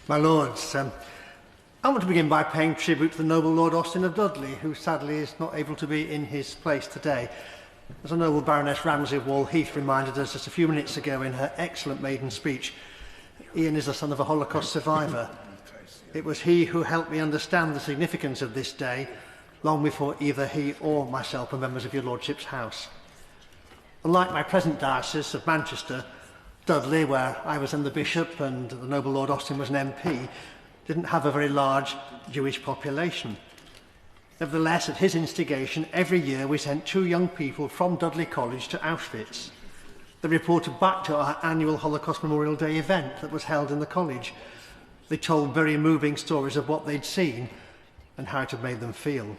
My lords, I want to begin by paying tribute to the noble Lord Austin of Dudley, who sadly is not able to be in his place today. As the noble Baroness Ramsay of Wall-Heath reminded us just a few minutes ago in her excellent maiden speech, Ian is the son of a Holocaust survivor. It was he who helped me understand the significance of this day, long before either he or myself were members of your lordship's house. Unlike my present diocese of Manchester, Dudley, where I was then the bishop and the noble Lord Austin was an MP, didn't have a very large Jewish population. Nevertheless, at his instigation, every year we sent 2 young people from Dudley College to Auschwitz. They reported back to our annual Holocaust Memorial Day event that was held in the college. They told very moving stories of what they'd seen and how it had made them feel.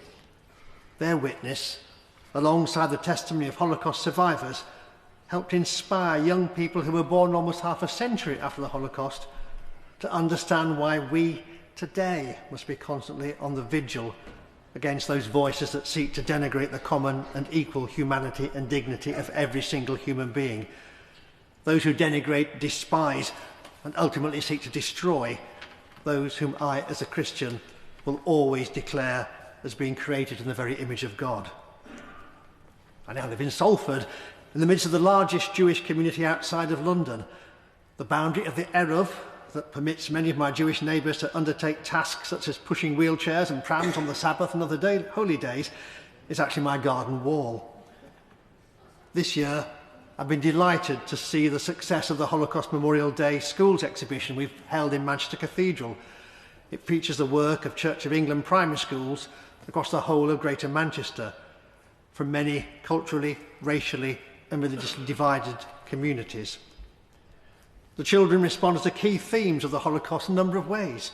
Their witness, alongside the testimony of Holocaust survivors, helped inspire young people who were born almost half a century after the Holocaust to understand why we today must be constantly on the vigil against those voices that seek to denigrate the common and equal humanity and dignity of every single human being. Those who denigrate, despise, and ultimately seek to destroy those whom I, as a Christian, will always declare as being created in the very image of God. I now live in Salford, in the midst of the largest Jewish community outside of London. The boundary of the Eruv that permits many of my Jewish neighbours to undertake tasks such as pushing wheelchairs and prams on the Sabbath and other holy days is actually my garden wall. This year, I've been delighted to see the success of the Holocaust Memorial Day Schools exhibition we've held in Manchester Cathedral. It features the work of Church of England primary schools across the whole of Greater Manchester, from many culturally, racially and religiously divided communities. The children responded to key themes of the Holocaust in a number of ways.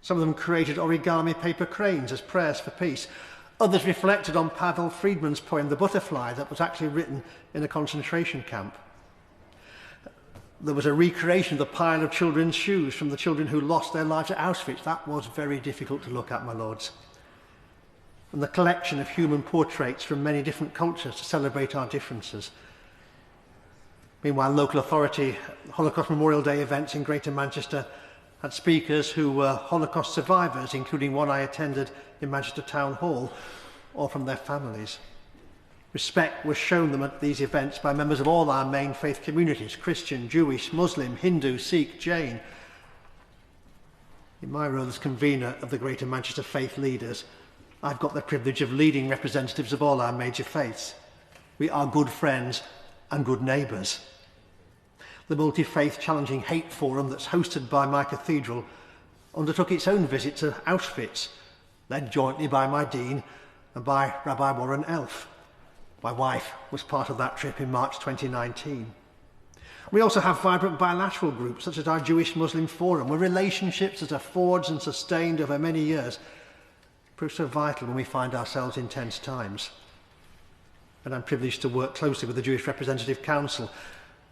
Some of them created origami paper cranes as prayers for peace. Others reflected on Pavel Friedman's poem The Butterfly that was actually written in a concentration camp. There was a recreation of the pile of children's shoes from the children who lost their lives at Auschwitz. That was very difficult to look at, my lords. And the collection of human portraits from many different cultures to celebrate our differences. Meanwhile, local authority Holocaust Memorial Day events in Greater Manchester had speakers who were Holocaust survivors, including one I attended in Manchester Town Hall, or from their families. Respect was shown them at these events by members of all our main faith communities: Christian, Jewish, Muslim, Hindu, Sikh, Jain. In my role as convener of the Greater Manchester Faith Leaders, I've got the privilege of leading representatives of all our major faiths. We are good friends and good neighbours. The multi-faith challenging hate forum that's hosted by my cathedral undertook its own visit to Auschwitz, led jointly by my dean and by Rabbi Warren Elf. My wife was part of that trip in March 2019. We also have vibrant bilateral groups such as our Jewish Muslim Forum, where relationships that are forged and sustained over many years prove so vital when we find ourselves in tense times. And I'm privileged to work closely with the Jewish Representative Council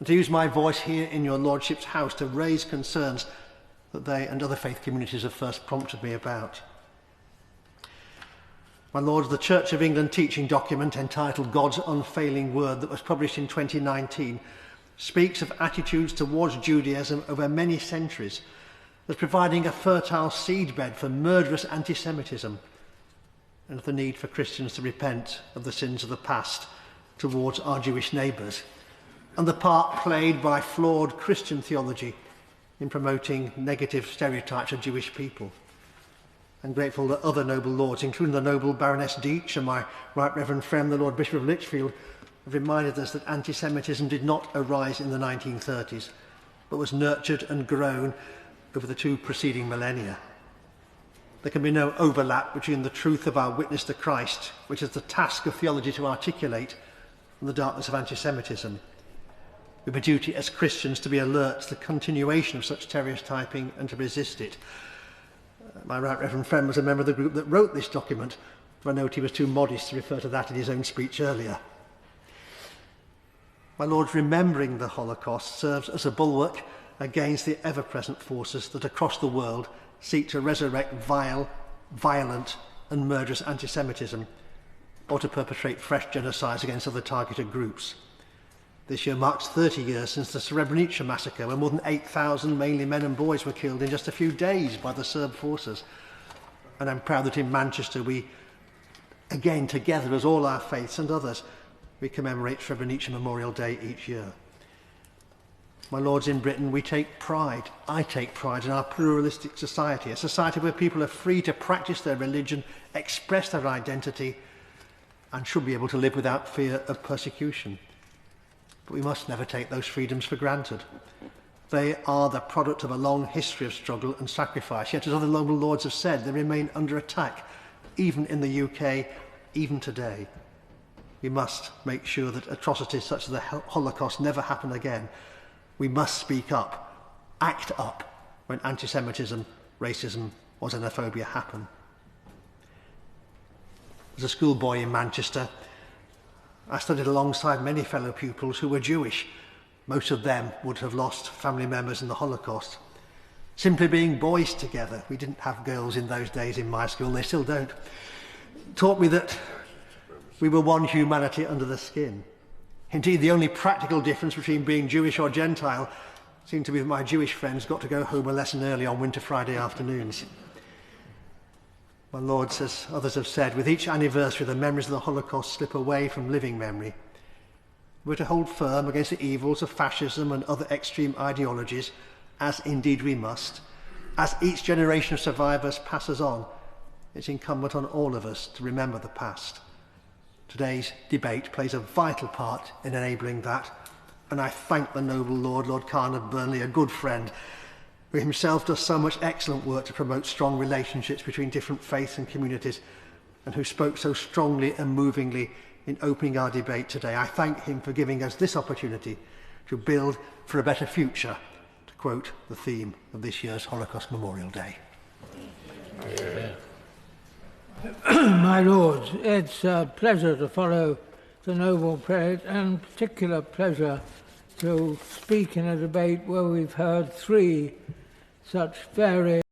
and to use my voice here in your Lordship's house to raise concerns that they and other faith communities have first prompted me about. My Lords, the Church of England teaching document entitled God's Unfailing Word that was published in 2019 speaks of attitudes towards Judaism over many centuries as providing a fertile seedbed for murderous anti-Semitism, and of the need for Christians to repent of the sins of the past towards our Jewish neighbours, and the part played by flawed Christian theology in promoting negative stereotypes of Jewish people. I'm grateful that other noble lords, including the noble Baroness Deitch and my Right Reverend friend, the Lord Bishop of Lichfield, have reminded us that anti-Semitism did not arise in the 1930s, but was nurtured and grown over the 2 preceding millennia. There can be no overlap between the truth of our witness to Christ, which is the task of theology to articulate, and the darkness of anti-Semitism. We have a duty as Christians to be alert to the continuation of such stereotyping and to resist it. My Right Reverend friend was a member of the group that wrote this document, but I note he was too modest to refer to that in his own speech earlier. My Lord, remembering the Holocaust serves as a bulwark against the ever-present forces that across the world seek to resurrect vile, violent and murderous anti-Semitism, or to perpetrate fresh genocides against other targeted groups. This year marks 30 years since the Srebrenica massacre, when more than 8,000, mainly men and boys, were killed in just a few days by the Serb forces. And I'm proud that in Manchester we, again together as all our faiths and others, we commemorate Srebrenica Memorial Day each year. My lords, in Britain we take pride, I take pride in our pluralistic society, a society where people are free to practice their religion, express their identity, and should be able to live without fear of persecution. But we must never take those freedoms for granted. They are the product of a long history of struggle and sacrifice, yet as other noble lords have said, they remain under attack, even in the UK, even today. We must make sure that atrocities such as the Holocaust never happen again. We must speak up, act up, when anti-Semitism, racism or xenophobia happen. As a schoolboy in Manchester, I studied alongside many fellow pupils who were Jewish. Most of them would have lost family members in the Holocaust. Simply being boys together, we didn't have girls in those days in my school, they still don't, taught me that we were one humanity under the skin. Indeed, the only practical difference between being Jewish or Gentile seemed to be that my Jewish friends got to go home a lesson early on Winter Friday afternoons. My lords, as others have said, with each anniversary the memories of the Holocaust slip away from living memory. We're to hold firm against the evils of fascism and other extreme ideologies, as indeed we must. As each generation of survivors passes on, it's incumbent on all of us to remember the past. Today's debate plays a vital part in enabling that, and I thank the noble Lord Carn of Burnley, a good friend, who himself does so much excellent work to promote strong relationships between different faiths and communities, and who spoke so strongly and movingly in opening our debate today. I thank him for giving us this opportunity to build for a better future, to quote the theme of this year's Holocaust Memorial Day. Yeah. My lords, it's a pleasure to follow the noble prelate, and particular pleasure to speak in a debate where we've heard three such very